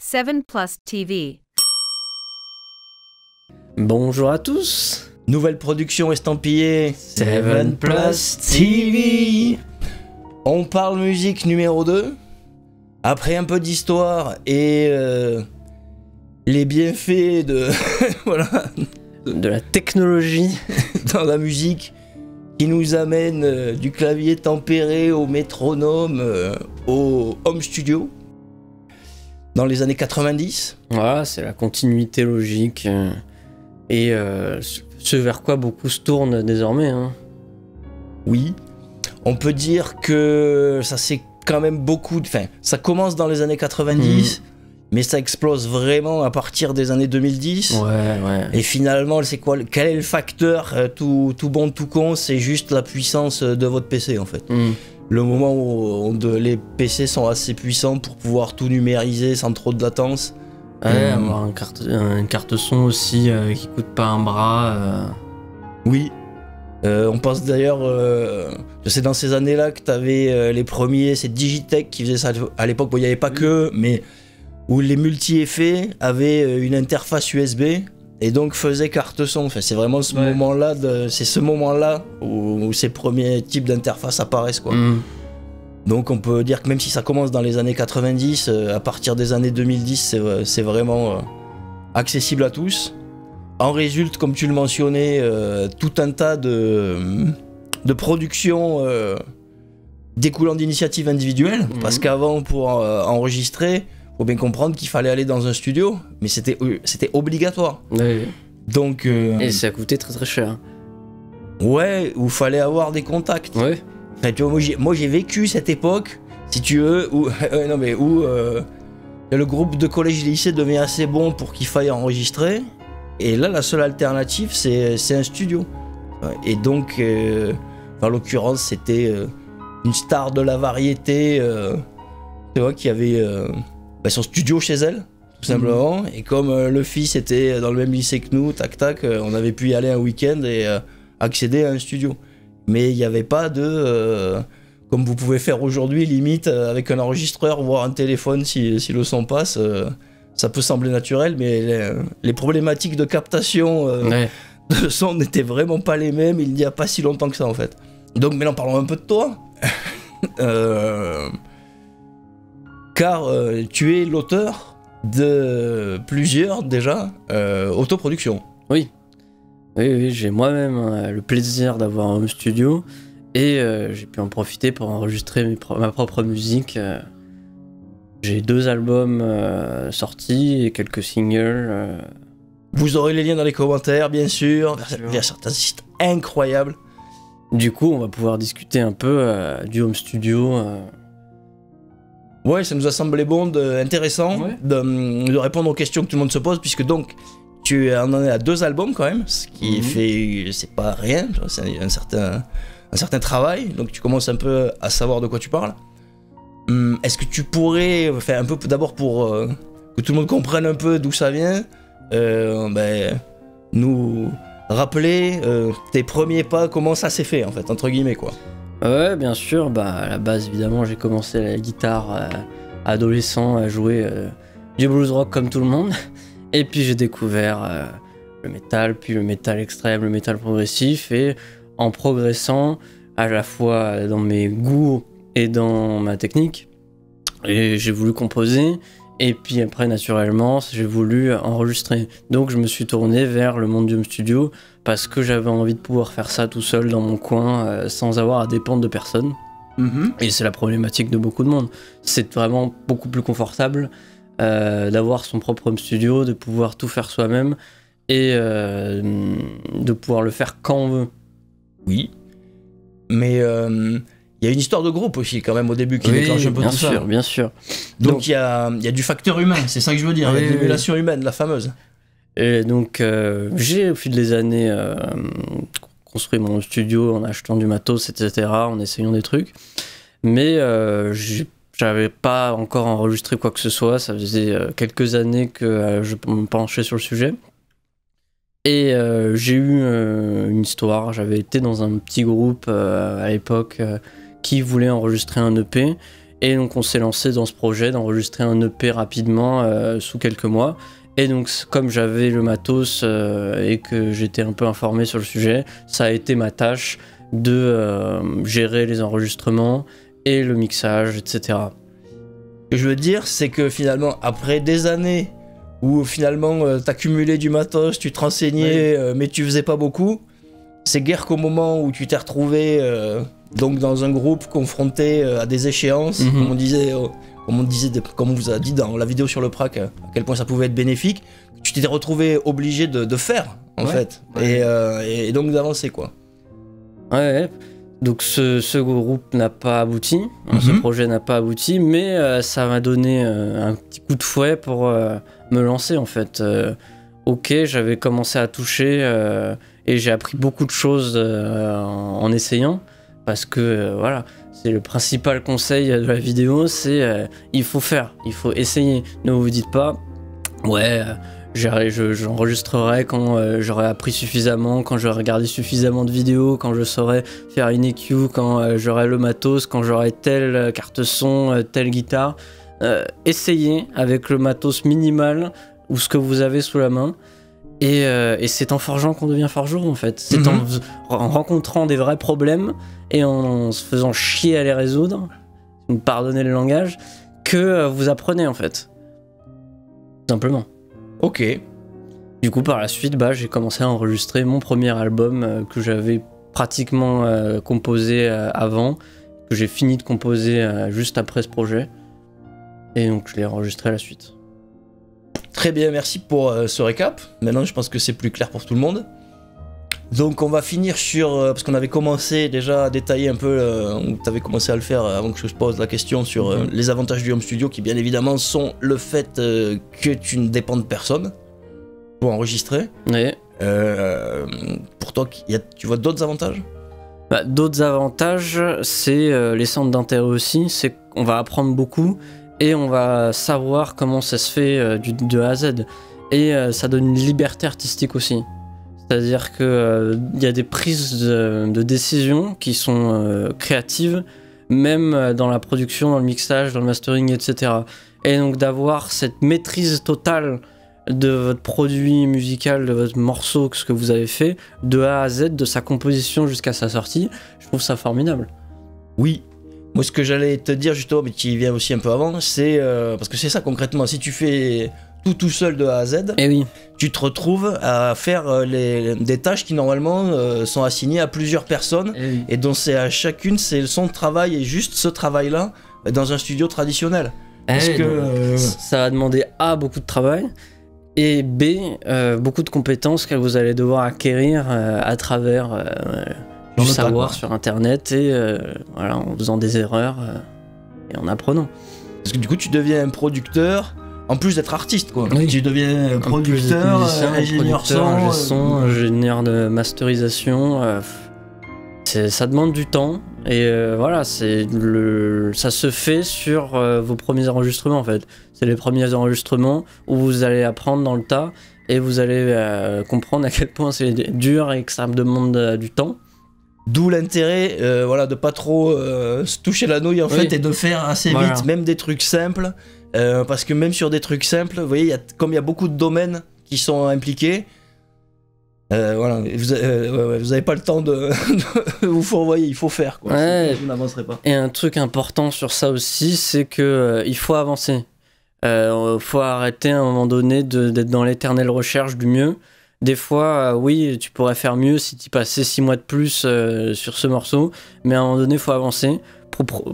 7plus TV. Bonjour à tous. Nouvelle production estampillée 7plus TV. On parle musique numéro 2. Après un peu d'histoire et les bienfaits de voilà, De la technologie. dans la musique qui nous amène du clavier tempéré au métronome au home studio dans les années 90. Voilà, c'est la continuité logique et ce vers quoi beaucoup se tournent désormais. Hein. Oui, on peut dire que ça c'est quand même beaucoup. Enfin, ça commence dans les années 90, mais ça explose vraiment à partir des années 2010. Ouais. Et finalement, c'est quoi? Quel est le facteur tout bon, tout con? C'est juste la puissance de votre PC en fait. Le moment où les PC sont assez puissants pour pouvoir tout numériser sans trop de latence. Ouais, avoir une carte son aussi qui coûte pas un bras. Oui. On pense d'ailleurs, c'est dans ces années-là que tu avais les premiers, c'est Digitech qui faisait ça à l'époque. Bon, il n'y avait pas que, mais où les multi-effets avaient une interface USB et donc faisaient carte son. Enfin, c'est vraiment ce moment-là, c'est ce moment-là où ces premiers types d'interfaces apparaissent, quoi. Donc on peut dire que même si ça commence dans les années 90, à partir des années 2010, c'est vraiment accessible à tous. En résulte, comme tu le mentionnais, tout un tas de productions découlant d'initiatives individuelles. Parce qu'avant, pour enregistrer, faut bien comprendre qu'il fallait aller dans un studio, mais c'était obligatoire. Ouais. Donc, Et ça coûtait très très cher. ouais, où fallait avoir des contacts. Ouais. Enfin, tu vois, moi j'ai vécu cette époque, si tu veux, où, le groupe de collège et lycée devient assez bon pour qu'il faille enregistrer. Et là, la seule alternative, c'est un studio. Et donc, en l'occurrence, c'était une star de la variété, tu vois, qui avait son studio chez elle, tout simplement. Et comme le fils était dans le même lycée que nous, on avait pu y aller un week-end et accéder à un studio. Mais il n'y avait pas de... comme vous pouvez faire aujourd'hui, limite, avec un enregistreur, voire un téléphone si le son passe. Ça peut sembler naturel, mais les problématiques de captation de son n'étaient vraiment pas les mêmes il n'y a pas si longtemps que ça, en fait. Donc maintenant, parlons un peu de toi. Car tu es l'auteur de plusieurs, déjà, autoproductions. Oui, j'ai moi-même le plaisir d'avoir un home studio et j'ai pu en profiter pour enregistrer ma propre musique. J'ai 2 albums sortis et quelques singles. Vous aurez les liens dans les commentaires, bien sûr, vers certains sites incroyables. Du coup, on va pouvoir discuter un peu du home studio. Ouais, ça nous a semblé intéressant de répondre aux questions que tout le monde se pose, puisque donc tu en es à 2 albums quand même, ce qui fait, c'est pas rien, c'est un certain travail, donc tu commences un peu à savoir de quoi tu parles. Est-ce que tu pourrais faire un peu d'abord pour que tout le monde comprenne un peu d'où ça vient, nous rappeler tes premiers pas, comment ça s'est fait en fait, entre guillemets quoi. Ouais, bien sûr, à la base évidemment j'ai commencé la guitare adolescent à jouer du blues rock comme tout le monde, et puis j'ai découvert le métal, puis le métal extrême, le métal progressif, et en progressant à la fois dans mes goûts et dans ma technique, et j'ai voulu composer, et puis après naturellement j'ai voulu enregistrer. Donc je me suis tourné vers le monde du home studio parce que j'avais envie de pouvoir faire ça tout seul dans mon coin sans avoir à dépendre de personne. Et c'est la problématique de beaucoup de monde. C'est vraiment beaucoup plus confortable d'avoir son propre home studio, de pouvoir tout faire soi-même et de pouvoir le faire quand on veut. Oui, mais il y a une histoire de groupe aussi quand même au début qui déclenche un peu tout ça. Bien sûr. Donc il y a du facteur humain, c'est ça que je veux dire, il y a de l'émulation humaine, la fameuse. Et donc j'ai au fil des années construit mon studio en achetant du matos, etc., en essayant des trucs. Mais j'avais pas encore enregistré quoi que ce soit, ça faisait quelques années que je me penchais sur le sujet. Et j'ai eu une histoire, j'avais été dans un petit groupe à l'époque qui voulait enregistrer un EP Et donc on s'est lancé dans ce projet d'enregistrer un EP rapidement sous quelques mois. Et donc comme j'avais le matos et que j'étais un peu informé sur le sujet, ça a été ma tâche de gérer les enregistrements et le mixage, etc. Ce que je veux dire, c'est que finalement, après des années où finalement t'accumulais du matos, tu te renseignais, mais tu faisais pas beaucoup, c'est guère qu'au moment où tu t'es retrouvé donc dans un groupe confronté à des échéances, comme on vous a dit dans la vidéo sur le prac, à quel point ça pouvait être bénéfique, tu t'es retrouvé obligé de faire, en fait, et donc d'avancer, quoi. Ouais. Donc ce groupe n'a pas abouti, ce projet n'a pas abouti, mais ça m'a donné un petit coup de fouet pour me lancer, en fait. Ok, j'avais commencé à toucher et j'ai appris beaucoup de choses en essayant, parce que voilà, c'est le principal conseil de la vidéo, c'est il faut faire, il faut essayer. Ne vous dites pas, ouais, j'enregistrerai quand j'aurai appris suffisamment, quand j'aurai regardé suffisamment de vidéos, quand je saurai faire une EQ, quand j'aurai le matos, quand j'aurai telle carte son, telle guitare. Essayez avec le matos minimal ou ce que vous avez sous la main. Et c'est en forgeant qu'on devient forgeron, en fait. C'est en rencontrant des vrais problèmes et en se faisant chier à les résoudre, pardonnez le langage, que vous apprenez, en fait. Tout simplement. Ok. Du coup, par la suite, j'ai commencé à enregistrer mon premier album que j'avais pratiquement composé avant, que j'ai fini de composer juste après ce projet. Et donc, je l'ai enregistré à la suite. Très bien, merci pour ce récap. Maintenant, je pense que c'est plus clair pour tout le monde. Donc, on va finir sur... parce qu'on avait commencé déjà à détailler un peu, tu avais commencé à le faire avant que je pose la question sur les avantages du home studio, qui bien évidemment sont le fait que tu ne dépends de personne pour enregistrer. Oui. Pour toi, tu vois d'autres avantages ? D'autres avantages, c'est les centres d'intérêt aussi, c'est qu'on va apprendre beaucoup et on va savoir comment ça se fait de A à Z. Et ça donne une liberté artistique aussi. C'est-à-dire qu'il y a des prises de décision qui sont créatives, même dans la production, dans le mixage, dans le mastering, etc. Et donc d'avoir cette maîtrise totale de votre produit musical, de votre morceau, ce que vous avez fait, de A à Z, de sa composition jusqu'à sa sortie, je trouve ça formidable. Oui. Moi, ce que j'allais te dire justement, mais qui vient aussi un peu avant, c'est... parce que c'est ça concrètement, si tu fais tout seul de A à Z, tu te retrouves à faire des tâches qui normalement sont assignées à plusieurs personnes, et dont c'est à chacune, c'est son travail, et juste ce travail-là, dans un studio traditionnel. Parce que ça va demander A, beaucoup de travail, et B, beaucoup de compétences que vous allez devoir acquérir à travers du savoir sur internet et voilà, en faisant des erreurs et en apprenant. Parce que du coup tu deviens un producteur en plus d'être artiste, quoi. Oui. Tu deviens producteur, ingénieur son, ingénieur de masterisation. Ça demande du temps et voilà, ça se fait sur vos premiers enregistrements, en fait. C'est les premiers enregistrements où vous allez apprendre dans le tas et vous allez comprendre à quel point c'est dur et que ça demande du temps. D'où l'intérêt de pas trop se toucher la nouille, en fait, et de faire assez vite, même des trucs simples, parce que même sur des trucs simples, vous voyez, comme il y a beaucoup de domaines qui sont impliqués, vous avez pas le temps de vous fourvoyer, il faut faire, quoi. Ouais. Vous n'avancerez pas. Et un truc important sur ça aussi, c'est que il faut avancer. Faut arrêter à un moment donné d'être dans l'éternelle recherche du mieux. Des fois, oui, tu pourrais faire mieux si tu passais 6 mois de plus sur ce morceau, mais à un moment donné, il faut avancer.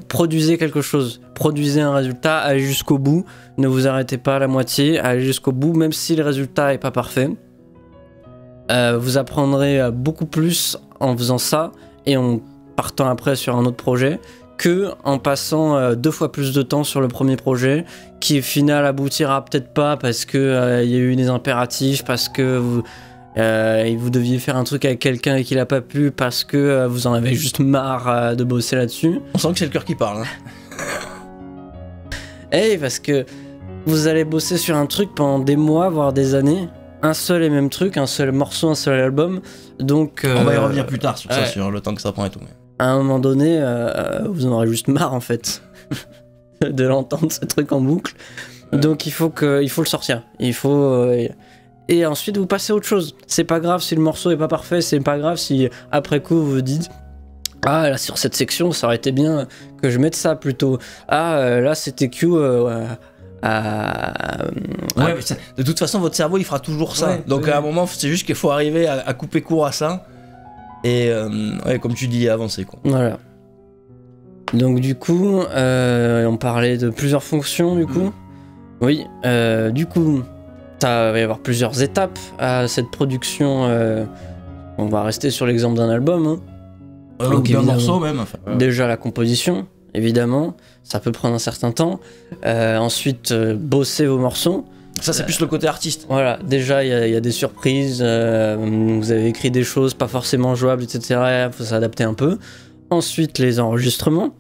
Produisez quelque chose, produisez un résultat, allez jusqu'au bout, ne vous arrêtez pas à la moitié, allez jusqu'au bout, même si le résultat n'est pas parfait. Vous apprendrez beaucoup plus en faisant ça et en partant après sur un autre projet que en passant 2 fois plus de temps sur le premier projet qui au final aboutira peut-être pas parce que y a eu des impératifs, parce que vous deviez faire un truc avec quelqu'un et qu'il a pas pu, parce que vous en avez juste marre de bosser là-dessus. On sent que c'est le cœur qui parle, hein. Parce que vous allez bosser sur un truc pendant des mois, voire des années, un seul et même truc, un seul morceau, un seul album, donc... on va y revenir plus tard sur ça, sur le temps que ça prend et tout. Mais... À un moment donné, vous en aurez juste marre, en fait. de l'entendre ce truc en boucle. Donc il faut le sortir. Il faut et ensuite vous passez à autre chose. C'est pas grave si le morceau est pas parfait, c'est pas grave si après coup vous vous dites ah là sur cette section ça aurait été bien que je mette ça plutôt. Ah là c'était Q Ouais, mais de toute façon votre cerveau il fera toujours ça. Ouais, donc à un moment c'est juste qu'il faut arriver à couper court à ça. Et ouais, comme tu dis, avancer quoi. Voilà. Donc du coup, on parlait de plusieurs fonctions du coup. Oui, du coup, il va y avoir plusieurs étapes à cette production. On va rester sur l'exemple d'un album. Hein. Ou d'un morceau même. Enfin, Déjà la composition, évidemment, ça peut prendre un certain temps. Ensuite, bosser vos morceaux. Ça c'est plus le côté artiste. Voilà, déjà il y a des surprises, vous avez écrit des choses pas forcément jouables, etc. Il faut s'adapter un peu. Ensuite les enregistrements.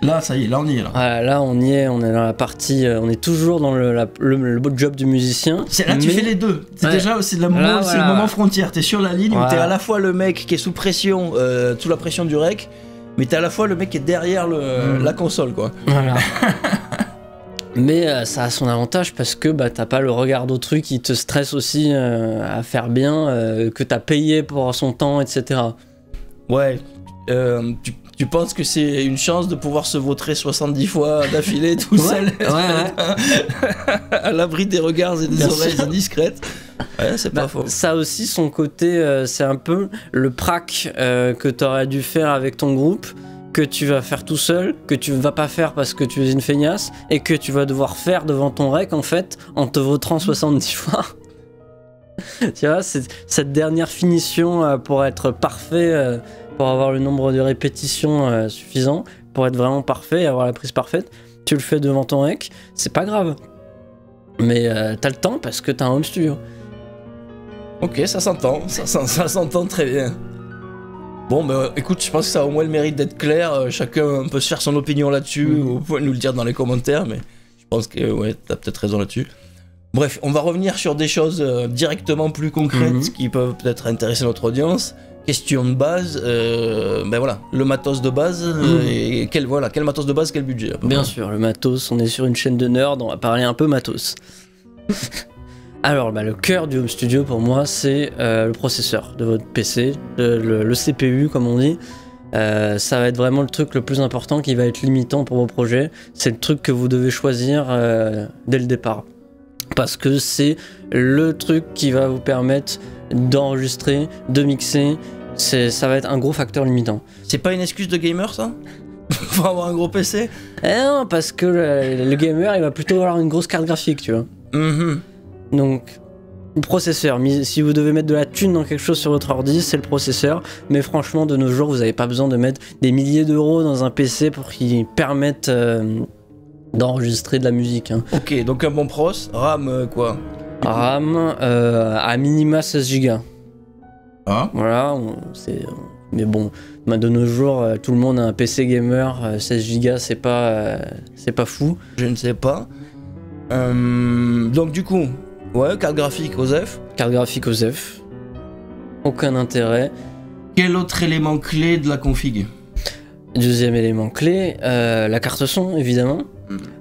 Là ça y est, là on y est là. Voilà, là on y est, on est dans la partie, on est toujours dans le beau job du musicien. Là tu fais les deux. C'est déjà c'est le moment frontière. T'es sur la ligne où t'es à la fois le mec qui est sous pression, sous la pression du rec, mais t'es à la fois le mec qui est derrière la console quoi. Voilà. Mais ça a son avantage parce que t'as pas le regard d'autrui qui te stresse aussi à faire bien, que t'as payé pour son temps, etc. Ouais, tu penses que c'est une chance de pouvoir se vautrer 70 fois d'affilée tout seul à l'abri des regards et des oreilles indiscrètes. Ouais, c'est pas faux. Ça a aussi son côté, c'est un peu le prac que t'aurais dû faire avec ton groupe, que tu vas faire tout seul, que tu vas pas faire parce que tu es une feignasse, et que tu vas devoir faire devant ton rec en fait, en te vautrant 70 fois. Tu vois, c'est cette dernière finition pour être parfait, pour avoir le nombre de répétitions suffisant, pour être vraiment parfait et avoir la prise parfaite, tu le fais devant ton rec, c'est pas grave. Mais t'as le temps parce que t'as un home studio. Ok, ça s'entend, ça s'entend très bien. Bon, bah écoute, je pense que ça a au moins le mérite d'être clair. Chacun peut se faire son opinion là-dessus. Vous pouvez nous le dire dans les commentaires, mais je pense que ouais, t'as peut-être raison là-dessus. Bref, on va revenir sur des choses directement plus concrètes qui peuvent peut-être intéresser notre audience. Question de base, ben voilà, le matos de base, et quel matos de base, quel budget Bien sûr, le matos, on est sur une chaîne de nerds, on va parler un peu matos. Alors, le cœur du home studio pour moi, c'est le processeur de votre PC, le CPU comme on dit. Ça va être vraiment le truc le plus important qui va être limitant pour vos projets. C'est le truc que vous devez choisir dès le départ. Parce que c'est le truc qui va vous permettre d'enregistrer, de mixer. Ça va être un gros facteur limitant. C'est pas une excuse de gamer ça? Pour avoir un gros PC? Non, parce que le gamer il va plutôt avoir une grosse carte graphique, tu vois. Donc, le processeur, si vous devez mettre de la thune dans quelque chose sur votre ordi, c'est le processeur. Mais franchement, de nos jours, vous n'avez pas besoin de mettre des milliers d'euros dans un PC pour qu'il permette d'enregistrer de la musique. Hein. Ok, donc un bon pros, RAM quoi? RAM à minima 16 Go. Ah. Voilà, mais bon, de nos jours, tout le monde a un PC gamer, 16 Go, c'est pas fou. Je ne sais pas. Donc du coup, ouais, carte graphique OZEF. Carte graphique OZEF. Aucun intérêt. Quel autre élément clé de la config? Deuxième élément clé, la carte son, évidemment.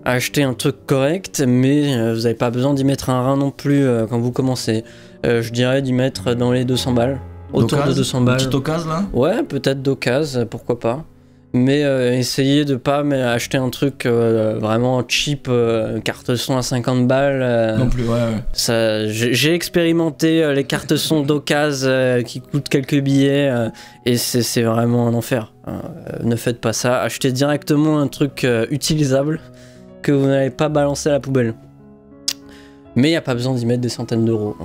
Acheter un truc correct, mais vous n'avez pas besoin d'y mettre un rein non plus quand vous commencez. Je dirais d'y mettre dans les 200 balles. Autour de 200 balles. Une petite occasion là? Ouais, peut-être d'occasion, pourquoi pas. Mais essayez de pas acheter un truc vraiment cheap, carte son à 50 balles. Non plus, ouais. J'ai expérimenté les cartes son d'occasion qui coûtent quelques billets et c'est vraiment un enfer. Ne faites pas ça. Achetez directement un truc utilisable que vous n'allez pas balancer à la poubelle. Mais il n'y a pas besoin d'y mettre des centaines d'euros.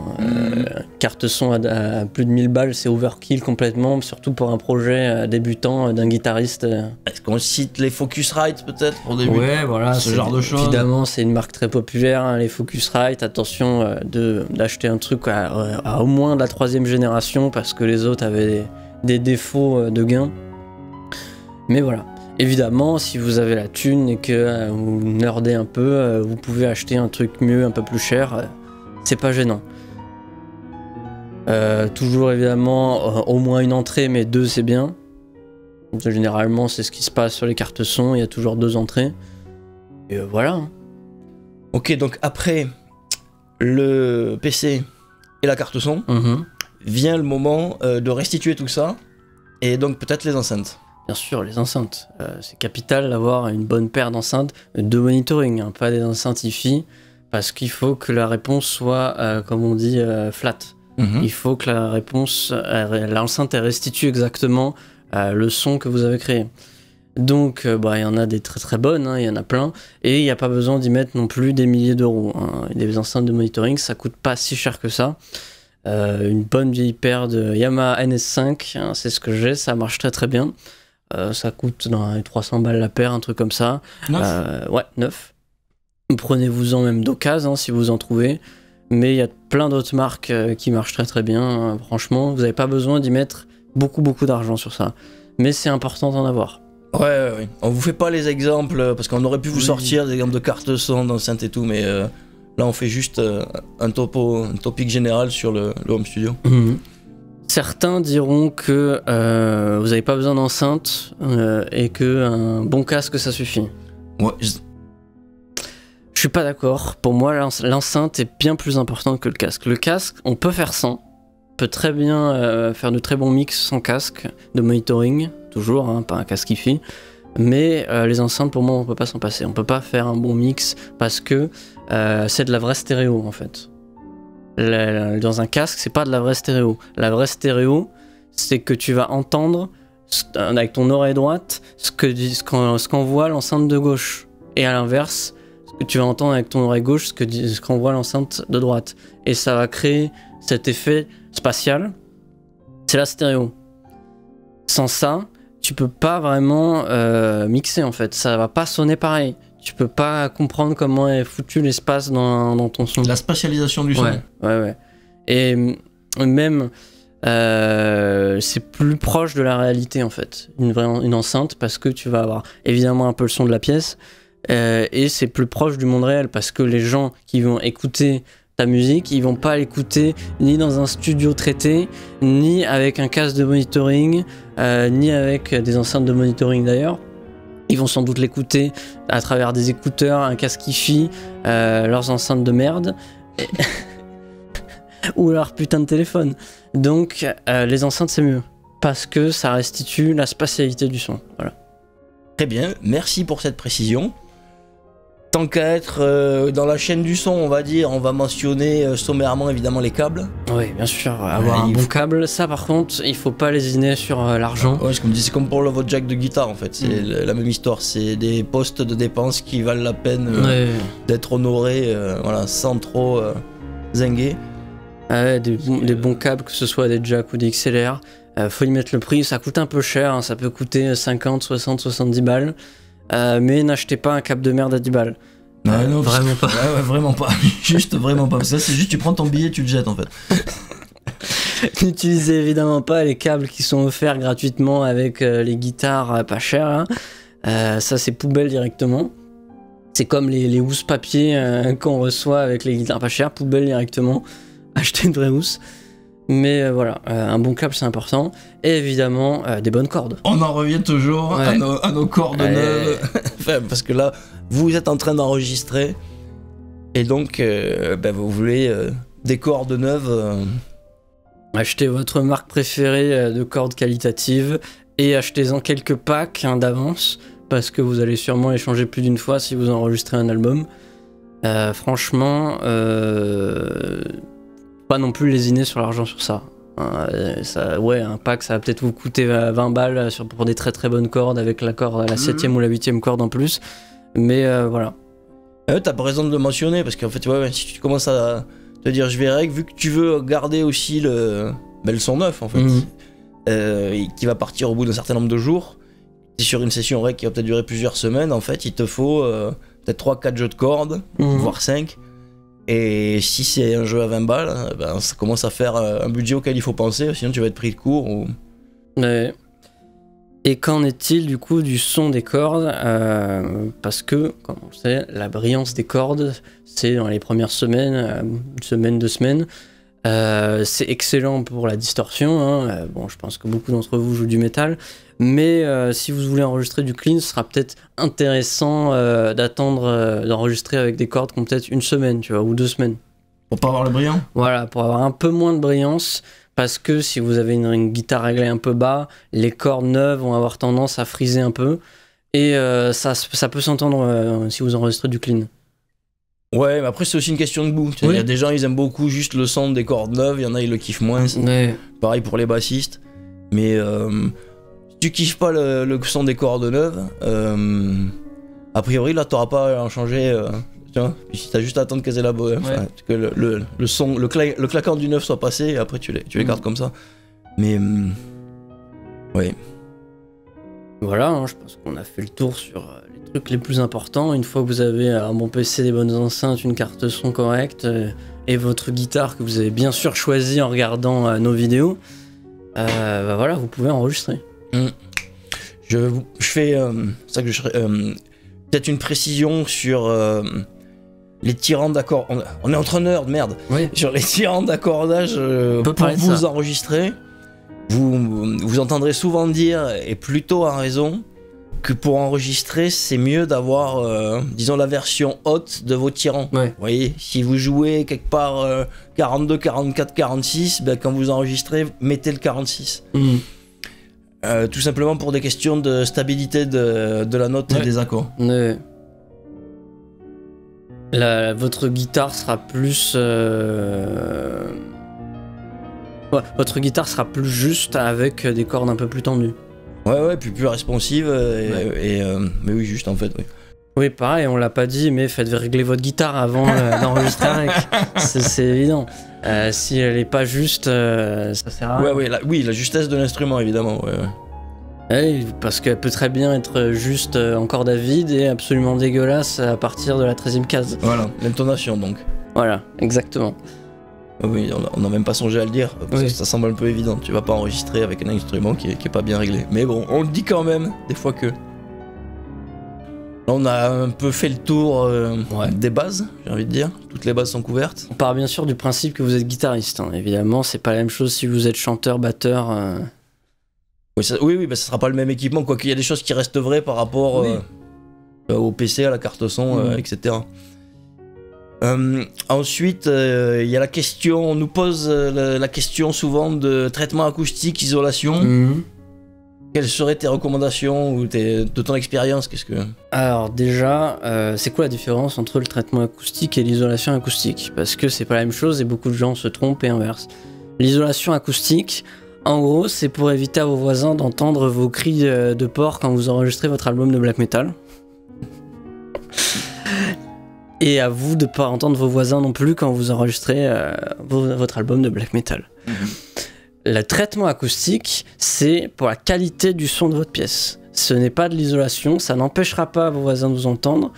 Carte son à plus de 1000 balles, c'est overkill complètement, surtout pour un projet débutant d'un guitariste. Est-ce qu'on cite les Focusrite peut-être pour débuter? Ouais, voilà. Ce genre de choses. Évidemment, c'est une marque très populaire, hein, les Focusrite. Attention d'acheter un truc à au moins de la 3e génération parce que les autres avaient des défauts de gain. Mais voilà. Évidemment, si vous avez la thune et que vous nerdez un peu, vous pouvez acheter un truc mieux, un peu plus cher, c'est pas gênant. Toujours évidemment, au moins une entrée, mais 2 c'est bien. Généralement, c'est ce qui se passe sur les cartes son, il y a toujours 2 entrées. Et voilà. Hein. Ok, donc après le PC et la carte son, vient le moment de restituer tout ça, et donc peut-être les enceintes. Bien sûr, les enceintes. C'est capital d'avoir une bonne paire d'enceintes de monitoring, hein, pas des enceintes hi-fi, parce qu'il faut que la réponse soit, comme on dit, flat. Il faut que la réponse, l'enceinte, elle restitue exactement le son que vous avez créé. Donc, il y en a des très très bonnes, hein, il y en a plein, et il n'y a pas besoin d'y mettre non plus des milliers d'euros. Hein. Les enceintes de monitoring, ça coûte pas si cher que ça. Une bonne vieille paire de Yamaha NS5, hein, c'est ce que j'ai, ça marche très très bien. Ça coûte dans les 300 balles la paire, un truc comme ça. 9 ouais, 9. Prenez-vous-en même d'occasion, hein, si vous en trouvez. Mais il y a plein d'autres marques qui marchent très très bien. Hein. Franchement, vous n'avez pas besoin d'y mettre beaucoup d'argent sur ça. Mais c'est important d'en avoir. Ouais. On vous fait pas les exemples, parce qu'on aurait pu vous sortir des exemples de cartes son, d'enceintes et tout, mais là on fait juste un topic général sur le home studio. Certains diront que vous n'avez pas besoin d'enceinte et qu'un bon casque ça suffit. Ouais. Je suis pas d'accord. Pour moi, l'enceinte est bien plus importante que le casque. Le casque, on peut faire sans. On peut très bien faire de très bons mix sans casque de monitoring, toujours, hein, pas un casque hi-fi. Mais les enceintes, pour moi, on peut pas s'en passer. On peut pas faire un bon mix parce que c'est de la vraie stéréo en fait. Dans un casque, c'est pas de la vraie stéréo. La vraie stéréo, c'est que tu vas entendre avec ton oreille droite ce qu'envoie l'enceinte de gauche. Et à l'inverse, ce que tu vas entendre avec ton oreille gauche, ce qu'envoie l'enceinte de droite. Et ça va créer cet effet spatial. C'est la stéréo. Sans ça, tu peux pas vraiment mixer en fait. Ça va pas sonner pareil. Tu peux pas comprendre comment est foutu l'espace dans ton son. La spatialisation du son. Ouais. Et même, c'est plus proche de la réalité en fait, une enceinte, parce que tu vas avoir évidemment un peu le son de la pièce, et c'est plus proche du monde réel, parce que les gens qui vont écouter ta musique, ils vont pas l'écouter ni dans un studio traité, ni avec un casque de monitoring, ni avec des enceintes de monitoring d'ailleurs. Ils vont sans doute l'écouter à travers des écouteurs, un casque hi-fi, leurs enceintes de merde, ou leur putain de téléphone. Donc les enceintes c'est mieux, parce que ça restitue la spatialité du son. Voilà. Très bien, merci pour cette précision. Tant qu'à être dans la chaîne du son, on va dire, on va mentionner sommairement évidemment les câbles. Oui, bien sûr, avoir un bon câble. Ça par contre, il faut pas lésiner sur l'argent. Ouais, c'est comme pour votre jack de guitare en fait, c'est la même histoire. C'est des postes de dépenses qui valent la peine d'être honorés, voilà, sans trop zinguer. Des bons câbles, que ce soit des jacks ou des XLR, faut y mettre le prix. Ça coûte un peu cher, hein, ça peut coûter 50, 60, 70 balles. Mais n'achetez pas un câble de merde à 10 balles. Non, vraiment pas. Ouais, vraiment pas. Juste vraiment pas. Parce que ça, c'est juste tu prends ton billet, tu le jettes en fait. N'utilisez évidemment pas les câbles qui sont offerts gratuitement avec les guitares pas chères. Hein. Ça, c'est poubelle directement. C'est comme les housses papier qu'on reçoit avec les guitares pas chères. Poubelle directement. Achetez une vraie housse. Mais voilà, un bon câble c'est important. Et évidemment, des bonnes cordes. On en revient toujours à nos cordes neuves. Enfin, parce que là, vous êtes en train d'enregistrer. Et donc, vous voulez des cordes neuves. Achetez votre marque préférée de cordes qualitatives. Et achetez-en quelques packs d'avance. Parce que vous allez sûrement les changer plus d'une fois si vous enregistrez un album. Franchement... pas non plus lésiner sur l'argent sur ça. Un pack ça va peut-être vous coûter 20 balles pour des très très bonnes cordes avec la corde, la 7ème ou la 8ème corde en plus. Mais voilà. T'as pas raison de le mentionner parce qu'en fait, si tu commences à te dire je vais règle, vu que tu veux garder aussi le son neuf en fait, qui va partir au bout d'un certain nombre de jours, si sur une session règle qui va peut-être durer plusieurs semaines, en fait, il te faut peut-être 3-4 jeux de cordes, voire 5. Et si c'est un jeu à 20 balles, ça commence à faire un budget auquel il faut penser, sinon tu vas être pris de court. Et qu'en est-il du coup du son des cordes parce que, comme on sait, la brillance des cordes, c'est dans les premières semaines, une semaine, 2 semaines. C'est excellent pour la distorsion, hein. Bon, je pense que beaucoup d'entre vous jouent du métal, mais si vous voulez enregistrer du clean, ce sera peut-être intéressant d'attendre d'enregistrer avec des cordes qui ont peut-être une semaine, tu vois, ou 2 semaines. Pour pas avoir le brillant. Voilà, pour avoir un peu moins de brillance, parce que si vous avez une guitare réglée un peu bas, les cordes neuves vont avoir tendance à friser un peu, et ça peut s'entendre si vous enregistrez du clean. Ouais, mais après c'est aussi une question de goût. Il y a des gens, ils aiment beaucoup juste le son des cordes neuves, il y en a, ils le kiffent moins. Ouais. Pareil pour les bassistes. Mais si tu kiffes pas le son des cordes neuves, a priori là t'auras pas à en changer. Tu vois, puis t'as juste à attendre qu'elles aient la bonne. Ouais. Que le son, le claquant du neuf soit passé, et après tu les gardes comme ça. Mais ouais. Voilà, hein, je pense qu'on a fait le tour sur les trucs les plus importants. Une fois que vous avez un bon PC, des bonnes enceintes, une carte son correcte et votre guitare que vous avez bien sûr choisie en regardant nos vidéos, bah voilà, vous pouvez enregistrer. Je fais ça que je peut-être une précision sur les tirants d'accord. On est entre nerds, merde. Oui. Sur les tirants d'accordage pour vous enregistrer. Vous entendrez souvent dire, et plutôt à raison, que pour enregistrer, c'est mieux d'avoir, disons, la version haute de vos tirants. Ouais. Vous voyez, si vous jouez quelque part 42, 44, 46, ben, quand vous enregistrez, mettez le 46. Tout simplement pour des questions de stabilité de la note et des accords. Ouais. Votre guitare sera plus... Ouais, votre guitare sera plus juste avec des cordes un peu plus tendues. Ouais, puis plus responsive, mais oui, juste en fait, oui. Oui, pareil, on l'a pas dit, mais faites régler votre guitare avant d'enregistrer avec. C'est évident. Si elle est pas juste, ça sert à rien. Oui, la justesse de l'instrument, évidemment, ouais. Oui, parce qu'elle peut très bien être juste en corde à vide et absolument dégueulasse à partir de la 13e case. Voilà, l'intonation donc. Voilà, exactement. Oui, on n'a même pas songé à le dire, parce Oui. que ça semble un peu évident. Tu vas pas enregistrer avec un instrument qui est pas bien réglé. Mais bon, on le dit quand même, des fois que... Là, on a un peu fait le tour des bases, j'ai envie de dire. Toutes les bases sont couvertes. On part bien sûr du principe que vous êtes guitariste, hein. Évidemment, c'est pas la même chose si vous êtes chanteur, batteur... Oui, bah, ça sera pas le même équipement, quoiqu'il y a des choses qui restent vraies par rapport au PC, à la carte son, etc. Ensuite, il y a la question, on nous pose la question souvent de traitement acoustique, isolation. Quelles seraient tes recommandations ou de ton expérience? Alors déjà, c'est quoi la différence entre le traitement acoustique et l'isolation acoustique? Parce que c'est pas la même chose et beaucoup de gens se trompent et inversent. L'isolation acoustique, en gros, c'est pour éviter à vos voisins d'entendre vos cris de porc quand vous enregistrez votre album de black metal. Et à vous de pas entendre vos voisins non plus quand vous enregistrez votre album de black metal. Le traitement acoustique, c'est pour la qualité du son de votre pièce. Ce n'est pas de l'isolation, ça n'empêchera pas vos voisins de vous entendre.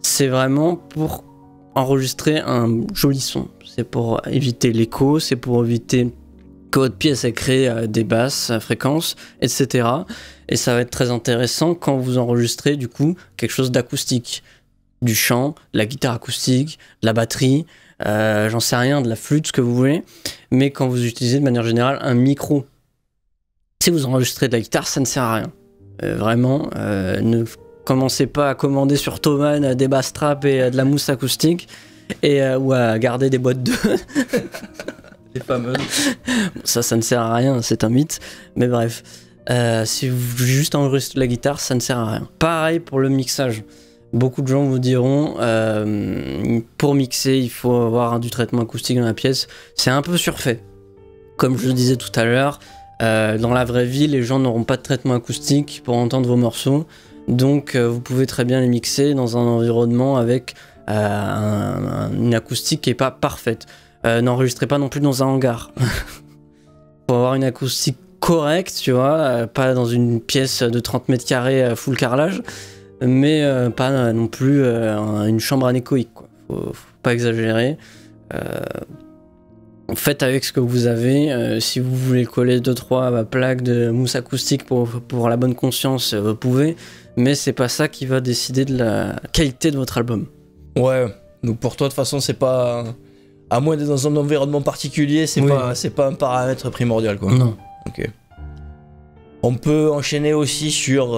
C'est vraiment pour enregistrer un joli son. C'est pour éviter l'écho, c'est pour éviter que votre pièce ait créé des basses fréquences, etc. Et ça va être très intéressant quand vous enregistrez du coup quelque chose d'acoustique. Du chant, de la guitare acoustique, de la batterie, j'en sais rien, de la flûte, ce que vous voulez, mais quand vous utilisez de manière générale un micro. Si vous enregistrez de la guitare, ça ne sert à rien. Vraiment, ne commencez pas à commander sur Thomann des bass traps et de la mousse acoustique, ou à garder des boîtes de... Les fameuses. Ça ne sert à rien, c'est un mythe, mais bref. Si vous juste enregistrez la guitare, ça ne sert à rien. Pareil pour le mixage. Beaucoup de gens vous diront pour mixer il faut avoir du traitement acoustique dans la pièce. C'est un peu surfait. Comme je le disais tout à l'heure, dans la vraie vie les gens n'auront pas de traitement acoustique pour entendre vos morceaux. Donc vous pouvez très bien les mixer dans un environnement avec une acoustique qui n'est pas parfaite. N'enregistrez pas non plus dans un hangar. Pour avoir une acoustique correcte, tu vois, pas dans une pièce de 30 mètres carrés full carrelage. Mais pas non plus une chambre anéchoïque, quoi. Faut pas exagérer. Faites avec ce que vous avez. Si vous voulez coller 2-3 plaques de mousse acoustique pour la bonne conscience, vous pouvez. Mais c'est pas ça qui va décider de la qualité de votre album. Ouais, donc pour toi de toute façon c'est pas... À moins d'être dans un environnement particulier, c'est Oui. pas un paramètre primordial, quoi. Non. Ok. On peut enchaîner aussi sur,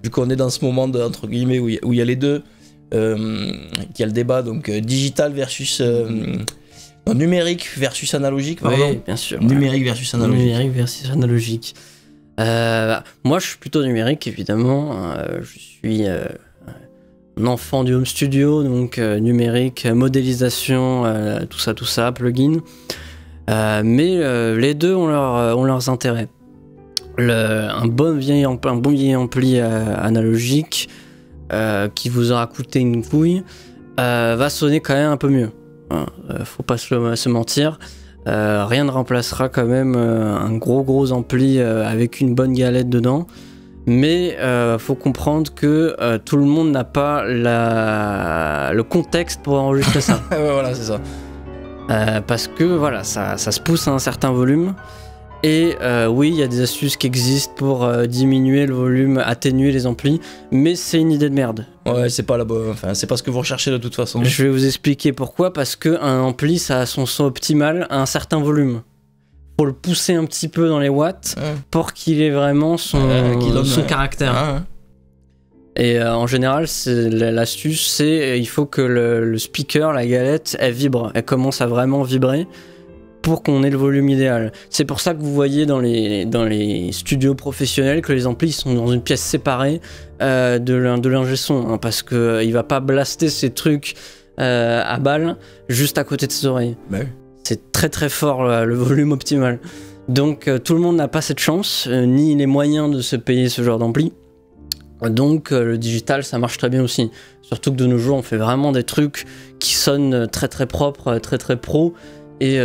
vu qu'on est dans ce moment de, entre guillemets où il y a les deux, qu'il y a le débat donc digital versus non, numérique versus analogique, pardon. Oui, bien sûr. Numérique versus analogique. Numérique versus analogique. Moi, je suis plutôt numérique, évidemment. Je suis un enfant du home studio, donc numérique, modélisation, tout ça, plugin. Mais les deux ont leurs intérêts. Un bon vieil ampli analogique qui vous aura coûté une couille va sonner quand même un peu mieux. Hein, faut pas se mentir. Rien ne remplacera quand même un gros ampli avec une bonne galette dedans. Mais faut comprendre que tout le monde n'a pas le contexte pour enregistrer ça. Ouais, voilà, c'est ça. Parce que voilà, ça se pousse à un certain volume. Et oui, il y a des astuces qui existent pour diminuer le volume, atténuer les amplis, mais c'est une idée de merde. Ouais, c'est pas la bonne. Enfin, c'est pas ce que vous recherchez de toute façon. Je vais vous expliquer pourquoi. Parce qu'un ampli, ça a son son optimal à un certain volume. Faut le pousser un petit peu dans les watts pour qu'il ait vraiment son caractère. Ouais. Et en général, l'astuce, c'est il faut que le speaker, la galette, elle vibre. Elle commence à vraiment vibrer pour qu'on ait le volume idéal. C'est pour ça que vous voyez dans les studios professionnels que les amplis sont dans une pièce séparée de l'ingé son, hein, parce que il va pas blaster ces trucs à balle juste à côté de ses oreilles. Ouais. C'est très fort le volume optimal. Donc tout le monde n'a pas cette chance, ni les moyens de se payer ce genre d'ampli. Donc le digital, ça marche très bien aussi. Surtout que de nos jours, on fait vraiment des trucs qui sonnent très propres, très pro, et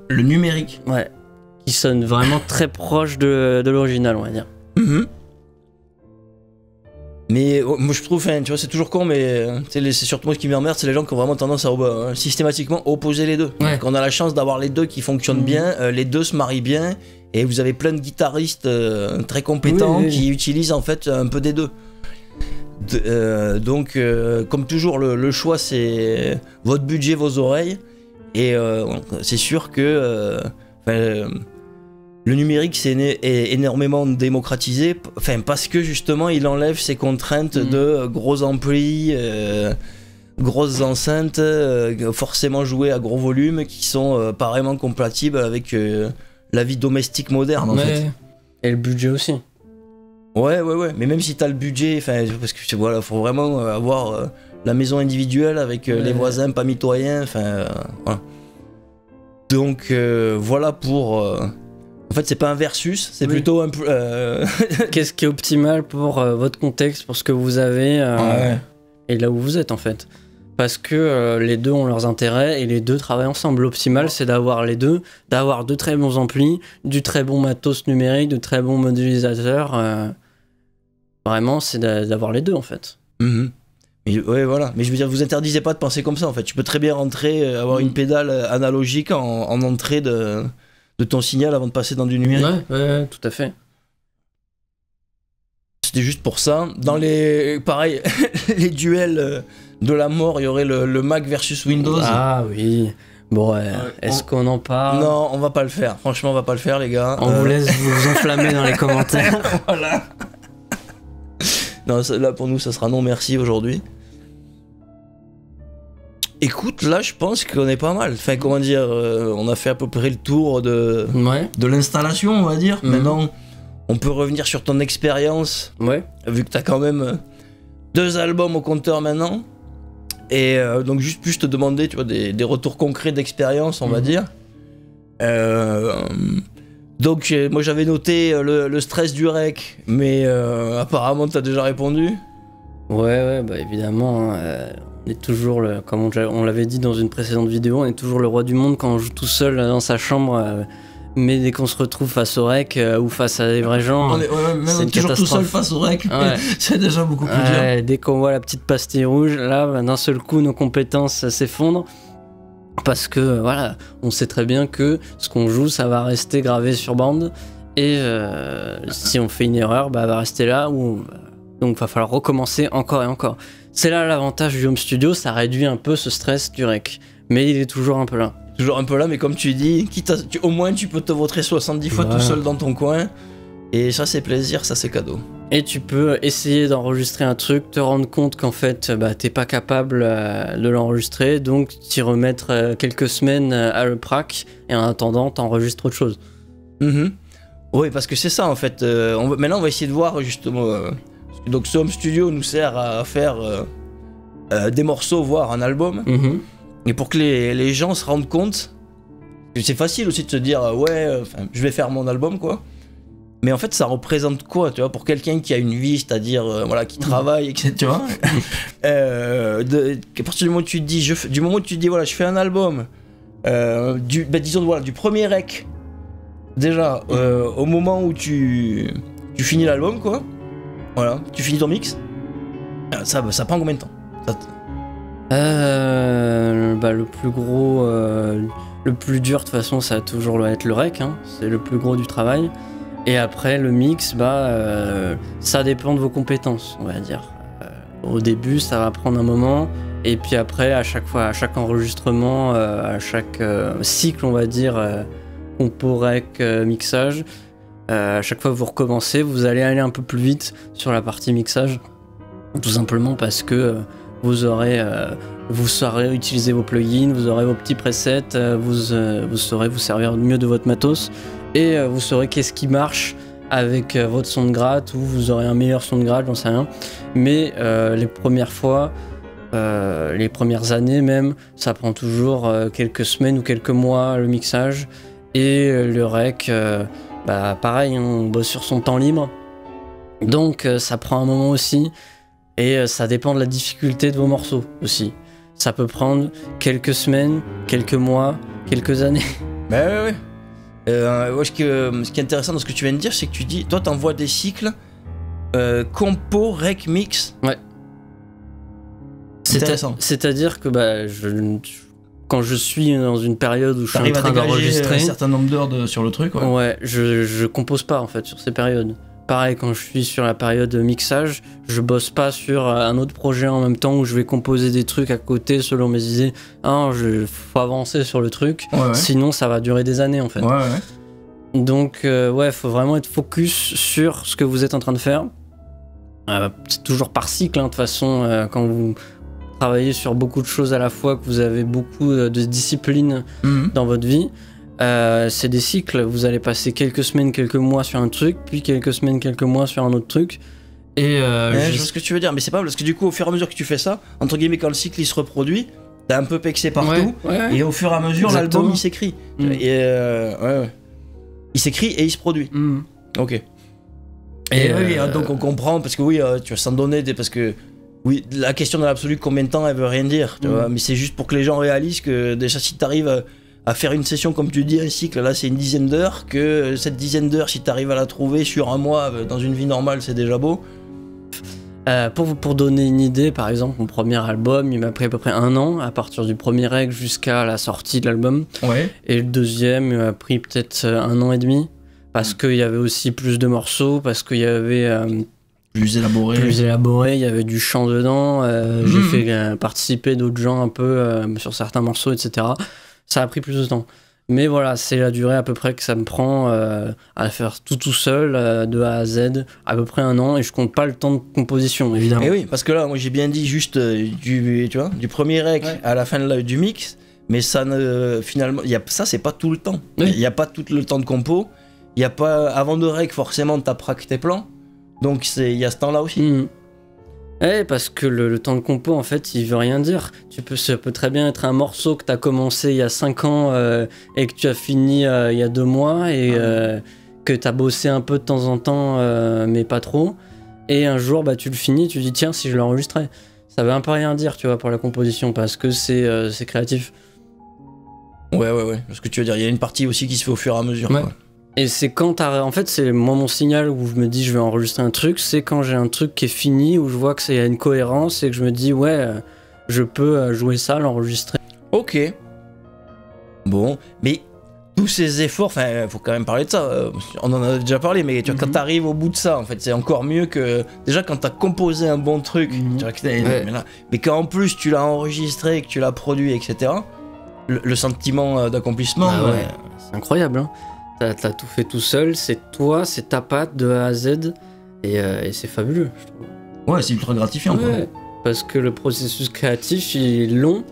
Le numérique. ouais, qui sonne vraiment très proche de l'original, on va dire. Mais moi je trouve, tu vois, c'est toujours con, mais c'est surtout moi ce qui m'emmerde, c'est les gens qui ont vraiment tendance à systématiquement opposer les deux. Ouais. On a la chance d'avoir les deux qui fonctionnent bien, les deux se marient bien, et vous avez plein de guitaristes très compétents qui utilisent en fait un peu des deux. Donc, comme toujours, le choix c'est votre budget, vos oreilles, et c'est sûr que le numérique c'est énormément démocratisé, parce que justement il enlève ces contraintes de gros amplis, grosses enceintes, forcément jouées à gros volume, qui sont pas vraiment compatibles avec la vie domestique moderne en fait. Et le budget aussi. Ouais, mais même si t'as le budget, parce que voilà, faut vraiment avoir la maison individuelle avec les voisins pas mitoyens, voilà. Donc voilà pour... En fait, c'est pas un versus, c'est plutôt un peu... Qu'est-ce qui est optimal pour votre contexte, pour ce que vous avez et là où vous êtes en fait. Parce que les deux ont leurs intérêts et les deux travaillent ensemble. L'optimal, c'est d'avoir les deux, d'avoir de très bons amplis, du très bon matos numérique, de très bons modélisateurs. Vraiment, c'est d'avoir les deux en fait. Mais, ouais, voilà. Mais je veux dire, vous interdisez pas de penser comme ça en fait. Tu peux très bien rentrer, avoir une pédale analogique en entrée de ton signal avant de passer dans du numérique. Ouais, tout à fait. C'était juste pour ça. Dans les... Pareil, les duels de la mort, il y aurait le Mac versus Windows. Ah oui. Bon, est-ce qu'on en parle? Non, on va pas le faire. Franchement, on va pas le faire, les gars. On vous laisse vous enflammer dans les commentaires. Voilà. Non, là pour nous, ça sera non merci aujourd'hui. Écoute, là, je pense qu'on est pas mal. Comment dire, on a fait à peu près le tour de l'installation, on va dire. Maintenant, on peut revenir sur ton expérience. Ouais. Vu que t'as quand même 2 albums au compteur maintenant. Et donc, juste plus te demander, tu vois, des retours concrets d'expérience, on va dire. Donc, moi, j'avais noté le stress du rec, mais apparemment, t'as déjà répondu. Ouais, bah évidemment. On est toujours, comme on l'avait dit dans une précédente vidéo, on est toujours le roi du monde quand on joue tout seul dans sa chambre. Mais dès qu'on se retrouve face au rec ou face à des vrais gens, c'est une toujours tout seul face au rec, c'est déjà beaucoup plus dur. Dès qu'on voit la petite pastille rouge, là, d'un seul coup, nos compétences s'effondrent. Parce que, voilà, on sait très bien que ce qu'on joue, ça va rester gravé sur bande. Et si on fait une erreur, bah, elle va rester là. Donc, il va falloir recommencer encore et encore. C'est là l'avantage du home studio, ça réduit un peu ce stress du rec. Mais il est toujours un peu là. toujours un peu là, mais comme tu dis, au moins tu peux te vautrer 70 fois tout seul dans ton coin. Et ça, c'est plaisir, ça, c'est cadeau. Et tu peux essayer d'enregistrer un truc, te rendre compte qu'en fait, t'es pas capable de l'enregistrer, donc t'y remettre quelques semaines à le prac, et en attendant, t'enregistres autre chose. Oui, parce que c'est ça, en fait. Maintenant, on va essayer de voir, justement... donc, ce home studio nous sert à faire des morceaux, voire un album. Et pour que les gens se rendent compte, c'est facile aussi de se dire, je vais faire mon album, quoi. Mais en fait, ça représente quoi, tu vois, pour quelqu'un qui a une vie, c'est-à-dire, qui travaille, etc., tu vois. À partir du moment où tu te dis, voilà, je fais un album, disons, voilà, du premier rec, déjà, au moment où tu finis l'album, quoi, voilà, tu finis ton mix, ça prend combien de temps? Le plus gros, le plus dur, de toute façon, ça va toujours être le rec, hein, c'est le plus gros du travail. Et après, le mix, ça dépend de vos compétences, on va dire. Au début, ça va prendre un moment, et puis après, à chaque fois, à chaque enregistrement, à chaque cycle, on va dire, compo, rec, mixage, à chaque fois que vous recommencez, vous allez aller un peu plus vite sur la partie mixage, tout simplement parce que vous saurez utiliser vos plugins, vous aurez vos petits presets, vous saurez vous servir mieux de votre matos, et vous saurez qu'est-ce qui marche avec votre son de gratte, ou vous aurez un meilleur son de gratte, j'en sais rien. Mais les premières fois, les premières années même, ça prend toujours quelques semaines ou quelques mois le mixage. Et le rec, pareil, on bosse sur son temps libre. Donc ça prend un moment aussi. Et ça dépend de la difficulté de vos morceaux aussi. Ça peut prendre quelques semaines, quelques mois, quelques années. Ouais. Ce qui est intéressant dans ce que tu viens de dire, c'est que tu dis, toi t'envoies des cycles compo, rec, mix. Ouais. C'est-à-dire que quand je suis dans une période où je suis en train d'enregistrer un certain nombre d'heures sur le truc, ouais, je compose pas en fait sur ces périodes. Pareil, quand je suis sur la période mixage, je bosse pas sur un autre projet en même temps où je vais composer des trucs à côté selon mes idées. Faut avancer sur le truc, sinon ça va durer des années en fait. Donc faut vraiment être focus sur ce que vous êtes en train de faire. C'est toujours par cycle, de toute façon, quand vous travaillez sur beaucoup de choses à la fois, que vous avez beaucoup de discipline dans votre vie. C'est des cycles, vous allez passer quelques semaines, quelques mois sur un truc, puis quelques semaines, quelques mois sur un autre truc. Et je vois ce que tu veux dire, mais c'est pas parce que du coup, au fur et à mesure que tu fais ça, entre guillemets, quand le cycle il se reproduit, t'as un peu pexé partout, et au fur et à mesure, l'album il s'écrit. Et il s'écrit et il se produit. Ok. Et donc on comprend, parce que tu vas s'en donner parce que la question dans l'absolu, combien de temps, elle veut rien dire, tu vois, mais c'est juste pour que les gens réalisent que déjà si t'arrives à faire une session, comme tu dis, un cycle, là c'est une dizaine d'heures, que cette dizaine d'heures, si t'arrives à la trouver sur un mois, dans une vie normale, c'est déjà beau. Pour donner une idée, par exemple, mon premier album, il m'a pris à peu près 1 an, à partir du premier rec jusqu'à la sortie de l'album. Et le deuxième, il m'a pris peut-être 1 an et demi, parce qu'il y avait aussi plus de morceaux, parce qu'il y avait... plus élaboré, il y avait du chant dedans, j'ai fait participer d'autres gens un peu sur certains morceaux, etc. Ça a pris plus de temps. Mais voilà, c'est la durée à peu près que ça me prend à faire tout seul, de A à Z, à peu près 1 an, et je compte pas le temps de composition, évidemment. Et oui, parce que là, moi j'ai bien dit juste du premier rec à la fin du mix, mais ça finalement, ça c'est pas tout le temps. Il n'y a pas tout le temps de compo, il y a pas, avant de rec, forcément, t'as prac tes plans, donc il y a ce temps-là aussi. Parce que le temps de compo, en fait, il veut rien dire. Ça peut très bien être un morceau que tu as commencé il y a 5 ans et que tu as fini il y a 2 mois et que tu as bossé un peu de temps en temps, mais pas trop. Et un jour, tu le finis, tu dis tiens, si je l'enregistrais. Ça veut un peu rien dire, tu vois, pour la composition, parce que c'est créatif. Ouais. Ce que tu veux dire, il y a une partie aussi qui se fait au fur et à mesure. Quoi. Et c'est quand en fait, c'est moi mon signal où je me dis je vais enregistrer un truc, c'est quand j'ai un truc qui est fini, où je vois que il y a une cohérence et que je me dis je peux jouer ça, l'enregistrer. Ok. Bon, mais tous ces efforts, faut quand même parler de ça, on en a déjà parlé, mais tu vois, quand t'arrives au bout de ça, en fait, c'est encore mieux que... Déjà, quand t'as composé un bon truc, tu vois, mais quand en plus tu l'as enregistré, que tu l'as produit, etc., le sentiment d'accomplissement. Ah ouais, c'est incroyable. Hein. T'as tout fait tout seul, c'est toi, c'est ta patte de A à Z, et c'est fabuleux, je trouve. Ouais, c'est ultra gratifiant. Quoi. Ouais, parce que le processus créatif, il est long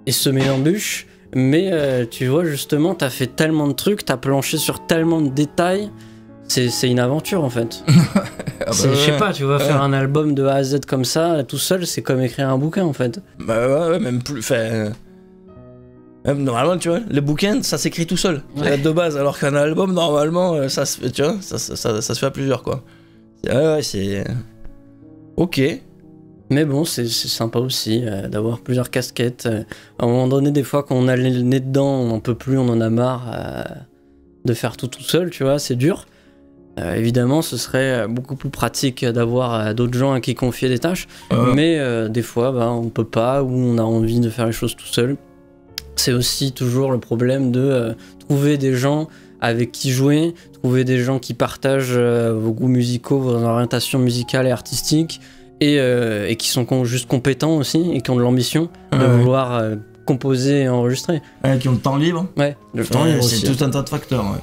et semé d'embûches, mais tu vois, justement, t'as fait tellement de trucs, t'as planché sur tellement de détails, c'est une aventure en fait. Ah bah Je sais pas, tu vas faire un album de A à Z comme ça, tout seul, c'est comme écrire un bouquin en fait. Bah ouais, même plus. Normalement, tu vois, le bouquin, ça s'écrit tout seul, de base, alors qu'un album, normalement, ça se fait, tu vois, ça se fait à plusieurs, quoi. Ouais, c'est... Ok. Mais bon, c'est sympa aussi d'avoir plusieurs casquettes. À un moment donné, des fois, quand on a le nez dedans, on n'en peut plus, on en a marre de faire tout seul, tu vois, c'est dur. Évidemment, ce serait beaucoup plus pratique d'avoir d'autres gens à qui confier des tâches, mais des fois, on peut pas, ou on a envie de faire les choses tout seul. C'est aussi toujours le problème de trouver des gens avec qui jouer, trouver des gens qui partagent vos goûts musicaux, vos orientations musicales et artistiques, et qui sont juste compétents aussi, et qui ont de l'ambition de vouloir composer et enregistrer. Qui ont le temps libre. Ouais, le temps libre aussi. C'est tout un tas de facteurs, ouais.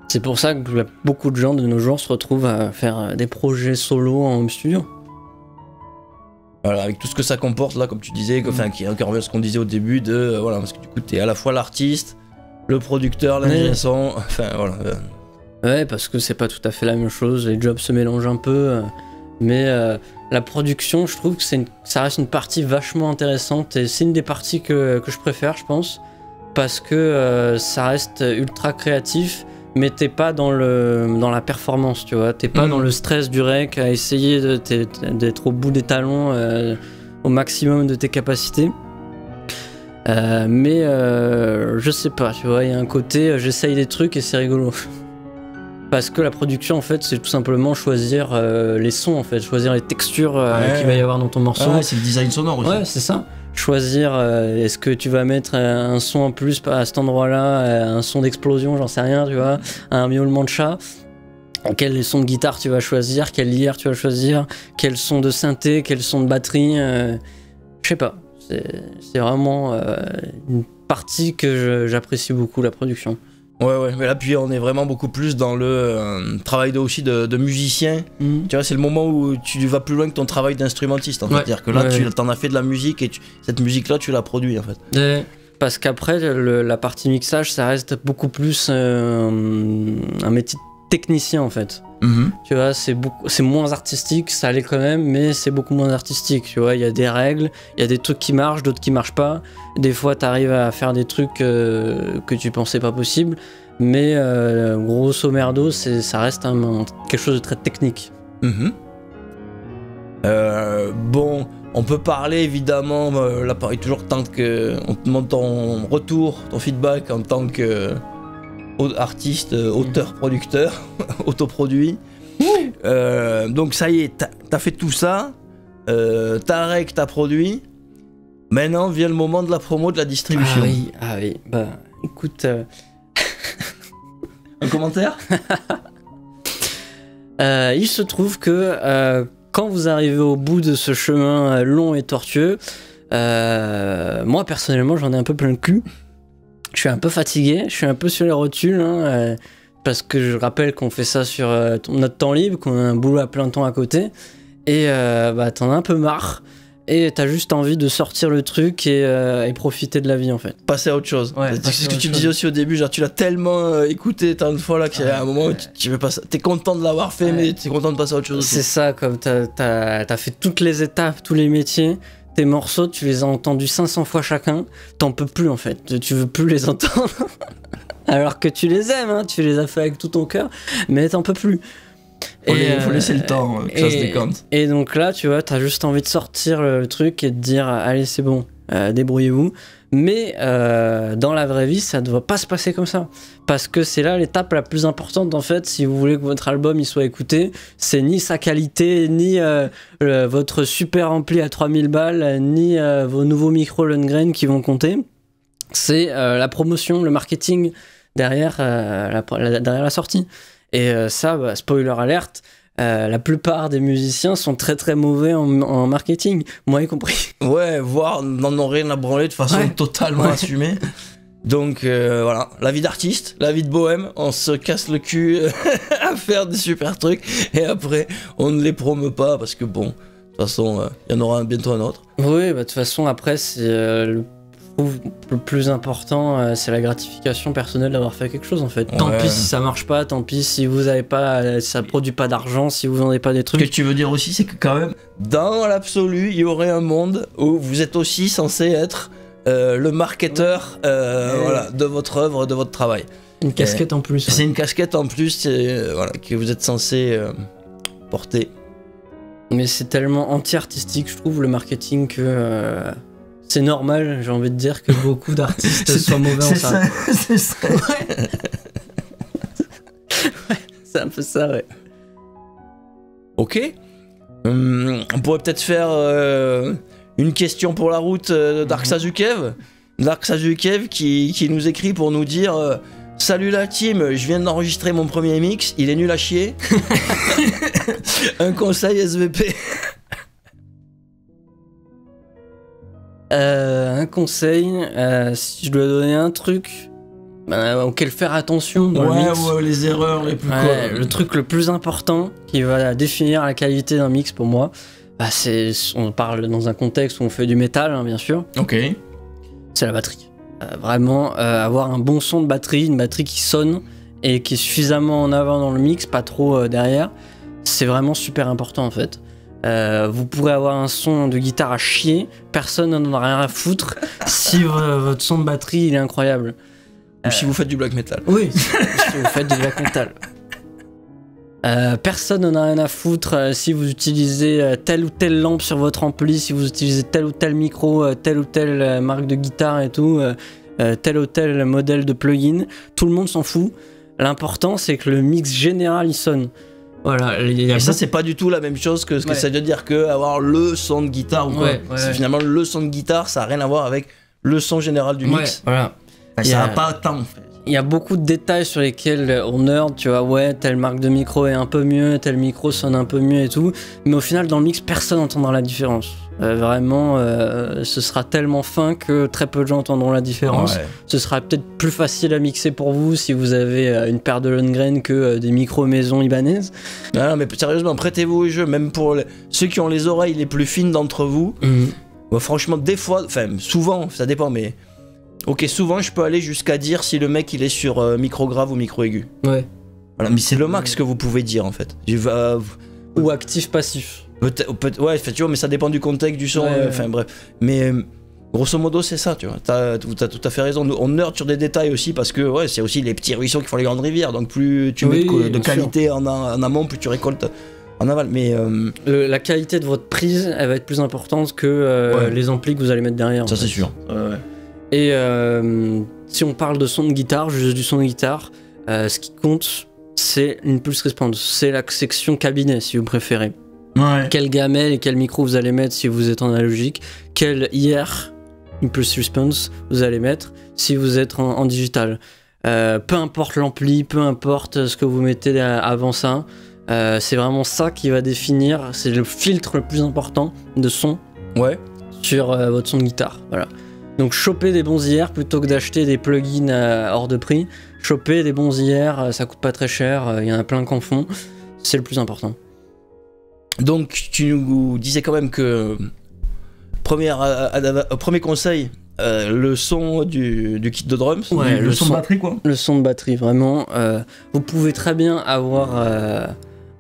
C'est pour ça que beaucoup de gens de nos jours se retrouvent à faire des projets solo en home studio. Voilà, avec tout ce que ça comporte là, comme tu disais, qui revient à ce qu'on disait au début voilà, parce que du coup t'es à la fois l'artiste, le producteur, l'ingé son, voilà. Ouais, parce que c'est pas tout à fait la même chose, les jobs se mélangent un peu, mais la production, je trouve que ça reste une partie vachement intéressante, et c'est une des parties que je préfère, je pense, parce que ça reste ultra créatif, mais t'es pas dans la performance, tu vois, t'es pas dans le stress du rec à essayer d'être au bout des talons au maximum de tes capacités. Mais je sais pas, tu vois, il y a un côté j'essaye des trucs et c'est rigolo. Parce que la production, en fait, c'est tout simplement choisir les sons, en fait, choisir les textures qu'il va y avoir dans ton morceau. Ouais, c'est le design sonore aussi. Ouais, c'est ça. Choisir est-ce que tu vas mettre un son en plus à cet endroit-là, un son d'explosion, j'en sais rien, tu vois, un miaulement de chat. Quel son de guitare tu vas choisir, quel lyre tu vas choisir, quel son de synthé, quel son de batterie, je sais pas. C'est vraiment une partie que j'apprécie beaucoup, la production. Ouais, mais là puis on est vraiment beaucoup plus dans le travail aussi de musicien. Tu vois, c'est le moment où tu vas plus loin que ton travail d'instrumentiste en fait. C'est-à-dire que là tu t'en as fait de la musique et cette musique-là tu l'as produit en fait. Parce qu'après la partie mixage ça reste beaucoup plus un métier de technicien en fait. Tu vois, c'est moins artistique, ça l'est quand même, mais c'est beaucoup moins artistique. Tu vois, il y a des règles, il y a des trucs qui marchent, d'autres qui marchent pas. Des fois, t'arrives à faire des trucs que tu pensais pas possible, mais grosso merdo, ça reste quelque chose de très technique. Bon, on peut parler évidemment, là pareil, toujours tant que on te demande ton retour, ton feedback en tant que artiste, auteur, producteur, autoproduit. Donc ça y est, t'as fait tout ça, t'as rec, t'as produit. Maintenant vient le moment de la promo, de la distribution. Ah oui. Bah écoute, un commentaire. Il se trouve que quand vous arrivez au bout de ce chemin long et tortueux, moi personnellement j'en ai un peu plein le cul. Je suis un peu fatigué, je suis un peu sur les rotules, parce que je rappelle qu'on fait ça sur notre temps libre, qu'on a un boulot à plein temps à côté, et t'en as un peu marre, et t'as juste envie de sortir le truc et profiter de la vie en fait. Passer à autre chose. Ouais, c'est ce que tu me disais aussi au début, genre tu l'as tellement écouté tant de fois là qu'il y a un moment où tu veux passer. T'es content de l'avoir fait, mais t'es content de passer à autre chose aussi. C'est ça, comme t'as fait toutes les étapes, tous les métiers. Tes morceaux, tu les as entendus 500 fois chacun, t'en peux plus en fait, tu veux plus les entendre. Alors que tu les aimes, tu les as fait avec tout ton cœur, mais t'en peux plus. Faut laisser le temps que ça se décompte. Et donc là, tu vois, t'as juste envie de sortir le truc et de dire allez, c'est bon, débrouillez-vous. Mais dans la vraie vie, ça ne doit pas se passer comme ça. Parce que c'est là l'étape la plus importante, en fait, si vous voulez que votre album il soit écouté. C'est ni sa qualité, ni votre super ampli à 3000 balles, ni vos nouveaux micros Lundgren qui vont compter. C'est la promotion, le marketing derrière la sortie. Et ça, spoiler alerte, la plupart des musiciens sont très très mauvais en marketing, moi y compris. Ouais, voire n'en ont rien à branler de façon totalement assumée. Donc voilà, la vie d'artiste, la vie de bohème, on se casse le cul à faire des super trucs et après on ne les promeut pas parce que bon, de toute façon, il y en aura bientôt un autre. Oui, bah, de toute façon après c'est le plus important, c'est la gratification personnelle d'avoir fait quelque chose en fait. Tant pis si ça marche pas, tant pis si vous avez pas, ça produit pas d'argent, si vous vendez pas des trucs. Ce que tu veux dire aussi, c'est que quand même, dans l'absolu, il y aurait un monde où vous êtes aussi censé être le marketeur voilà, de votre œuvre, de votre travail. Une casquette en plus. C'est une casquette en plus voilà, que vous êtes censé porter. Mais c'est tellement anti-artistique, je trouve, le marketing que c'est normal, j'ai envie de dire, que beaucoup d'artistes soient mauvais en ça. C'est ça. Ouais, c'est un peu ça, ouais. Ok. On pourrait peut-être faire une question pour la route d'Ark Sazukev. Dark Sazukev qui nous écrit pour nous dire salut la team, je viens d'enregistrer mon premier mix, il est nul à chier. Un conseil SVP. Un conseil, si je dois donner un truc auquel faire attention dans le mix. Ouais, les erreurs les plus le truc le plus important qui va définir la qualité d'un mix pour moi, on parle dans un contexte où on fait du métal, hein, bien sûr. Ok. C'est la batterie. Vraiment, avoir un bon son de batterie, une batterie qui sonne et qui est suffisamment en avant dans le mix, pas trop derrière, c'est vraiment super important en fait. Vous pourrez avoir un son de guitare à chier, personne n'en a rien à foutre si votre son de batterie il est incroyable. Ou si vous faites du black metal. Oui, si vous faites du black metal. Personne n'en a rien à foutre si vous utilisez telle ou telle lampe sur votre ampli, si vous utilisez tel ou tel micro, telle ou telle marque de guitare et tout, tel ou tel modèle de plugin. Tout le monde s'en fout. L'important c'est que le mix général il sonne. Voilà, et ça c'est pas du tout la même chose que ce que ça veut dire que avoir le son de guitare ou quoi. Finalement le son de guitare ça a rien à voir avec le son général du mix. Voilà. Ça a pas tant en fait. Il y a beaucoup de détails sur lesquels on nerd, tu vois, ouais, telle marque de micro est un peu mieux, tel micro sonne un peu mieux et tout, mais au final dans le mix personne n'entendra la différence. Vraiment, ce sera tellement fin que très peu de gens entendront la différence. Ouais. Ce sera peut-être plus facile à mixer pour vous si vous avez une paire de Lundgren que des micros maison libanaises. Non, mais sérieusement, prêtez-vous au jeu, même pour ceux qui ont les oreilles les plus fines d'entre vous. Bah, franchement, des fois, enfin souvent, ça dépend, mais... Ok, souvent je peux aller jusqu'à dire si le mec il est sur micro grave ou micro aigu. Ouais. Voilà, mais c'est le max que vous pouvez dire en fait. Ou actif passif. Ouais, tu vois, mais ça dépend du contexte du son. Enfin bref. Mais grosso modo c'est ça, tu vois. T'as tout à fait raison. On nerd sur des détails aussi parce que ouais, c'est aussi les petits ruisseaux qui font les grandes rivières. Donc plus tu mets de qualité en amont, plus tu récoltes en aval. Mais la qualité de votre prise, elle va être plus importante que les amplis que vous allez mettre derrière. Ça c'est sûr. Ouais. Et si on parle de son de guitare, juste du son de guitare, ce qui compte, c'est une pulse response. C'est la section cabinet, si vous préférez. Ouais. Quelle gamelle et quel micro vous allez mettre si vous êtes en analogique. Quel IR, impulse response, vous allez mettre si vous êtes en digital. Peu importe l'ampli, peu importe ce que vous mettez avant ça. C'est vraiment ça qui va définir, c'est le filtre le plus important de son sur votre son de guitare. Voilà. Donc choper des bons IR plutôt que d'acheter des plugins hors de prix. Choper des bons IR, ça coûte pas très cher, il y en a plein qu'en font. C'est le plus important. Donc tu nous disais quand même que premier conseil, le son du kit de drums, le son de batterie quoi. Le son de batterie vraiment. Vous pouvez très bien avoir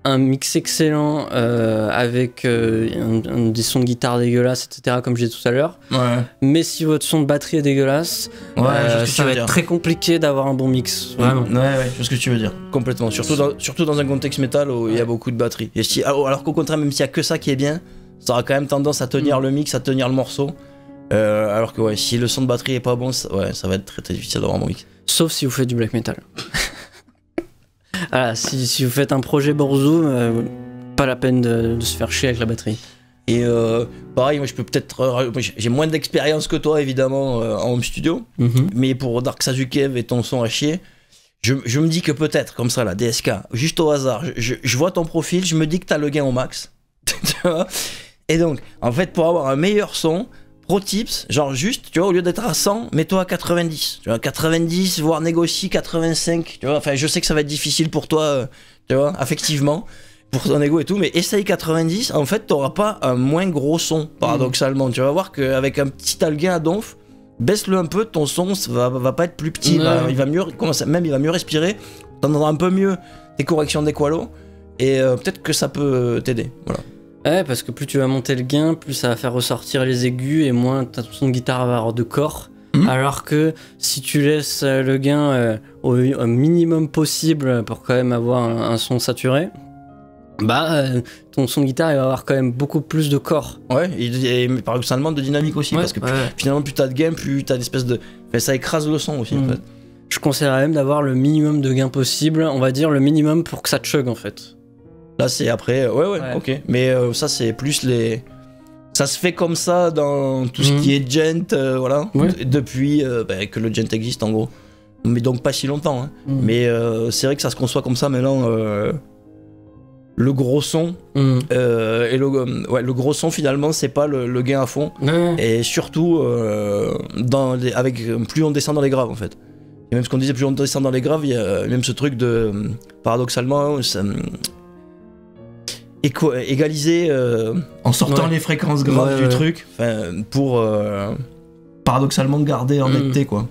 un mix excellent avec des sons de guitare dégueulasses, etc. comme j'ai dit tout à l'heure. Ouais. Mais si votre son de batterie est dégueulasse, ça va être très compliqué d'avoir un bon mix. Vraiment. Ouais, je vois ce que tu veux dire. Complètement. Surtout dans un contexte métal où il y a beaucoup de batterie. Et alors qu'au contraire, même s'il y a que ça qui est bien, ça aura quand même tendance à tenir le mix, à tenir le morceau. Alors que si le son de batterie est pas bon, ça va être très, très difficile d'avoir un bon mix. Sauf si vous faites du black metal. Voilà, si vous faites un projet Borzo, pas la peine de se faire chier avec la batterie. Et pareil, moi je peux peut-être. J'ai moins d'expérience que toi évidemment en home studio, mais pour Dark Sazukev et ton son à chier, je me dis que peut-être, comme ça, la DSK, juste au hasard, je vois ton profil, je me dis que t'as le gain au max. Tu vois. Et donc, en fait, pour avoir un meilleur son, pro tips, genre juste, tu vois, au lieu d'être à 100, mets-toi à 90. Tu vois, 90, voire négocie 85. Tu vois, enfin, je sais que ça va être difficile pour toi, tu vois, affectivement, pour ton ego et tout, mais essaye 90, en fait, t'auras pas un moins gros son, paradoxalement. Tu vas voir qu'avec un petit gain à donf, baisse-le un peu, ton son va pas être plus petit, il va mieux, il va mieux respirer, t'entendras un peu mieux tes corrections d'équalo, et peut-être que ça peut t'aider, voilà. Ouais, parce que plus tu vas monter le gain, plus ça va faire ressortir les aigus et moins ta son de guitare va avoir de corps. Alors que si tu laisses le gain au minimum possible pour quand même avoir un son saturé, bah ton son de guitare il va avoir quand même beaucoup plus de corps. Ouais, et paradoxalement de dynamique aussi, parce que finalement plus t'as de gain, plus t'as d'espèces de... Enfin, ça écrase le son aussi en fait. Je conseillerais même d'avoir le minimum de gain possible, on va dire le minimum pour que ça chug en fait. Là c'est après, ouais, ok. Mais ça c'est plus les... Ça se fait comme ça dans tout ce qui est gent, voilà, depuis que le gent existe en gros. Mais donc pas si longtemps, hein. Mais c'est vrai que ça se conçoit comme ça maintenant. Le gros son, et le gros son finalement c'est pas le gain à fond. Et surtout, plus on descend dans les graves en fait. Et même ce qu'on disait, plus on descend dans les graves, il y a même ce truc de, paradoxalement, égaliser en sortant les fréquences graves du truc, pour paradoxalement garder en netteté quoi.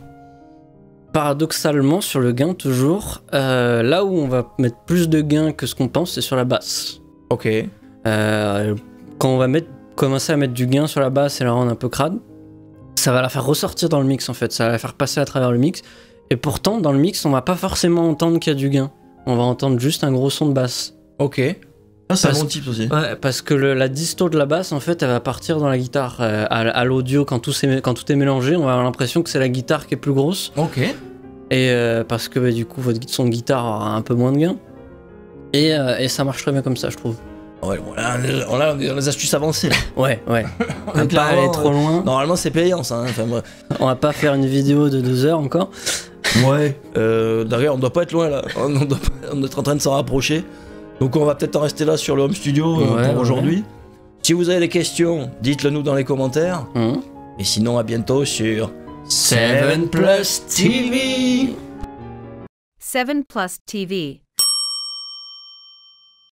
Paradoxalement sur le gain toujours, là où on va mettre plus de gain que ce qu'on pense, c'est sur la basse. Ok. Quand on va commencer à mettre du gain sur la basse et la rendre un peu crade, ça va la faire ressortir dans le mix en fait, ça va la faire passer à travers le mix. Et pourtant dans le mix on va pas forcément entendre qu'il y a du gain, on va entendre juste un gros son de basse. Ok. C'est un bon type aussi. Ouais, parce que la disto de la basse, en fait, elle va partir dans la guitare. À l'audio, quand tout est mélangé, on va avoir l'impression que c'est la guitare qui est plus grosse. Ok. Et parce que du coup, votre son de guitare aura un peu moins de gain. Et ça marche très bien comme ça, je trouve. Ouais, on a les astuces avancées là. Ouais. On va pas aller trop loin. Normalement, c'est payant ça. Hein. Enfin, bref. On va pas faire une vidéo de 2 heures encore. Ouais. D'ailleurs, on doit pas être loin là. On est en train de s'en rapprocher. Donc on va peut-être en rester là sur le home studio pour aujourd'hui. Si vous avez des questions, dites-le nous dans les commentaires. Et sinon, à bientôt sur 7 Plus TV. 7 Plus TV.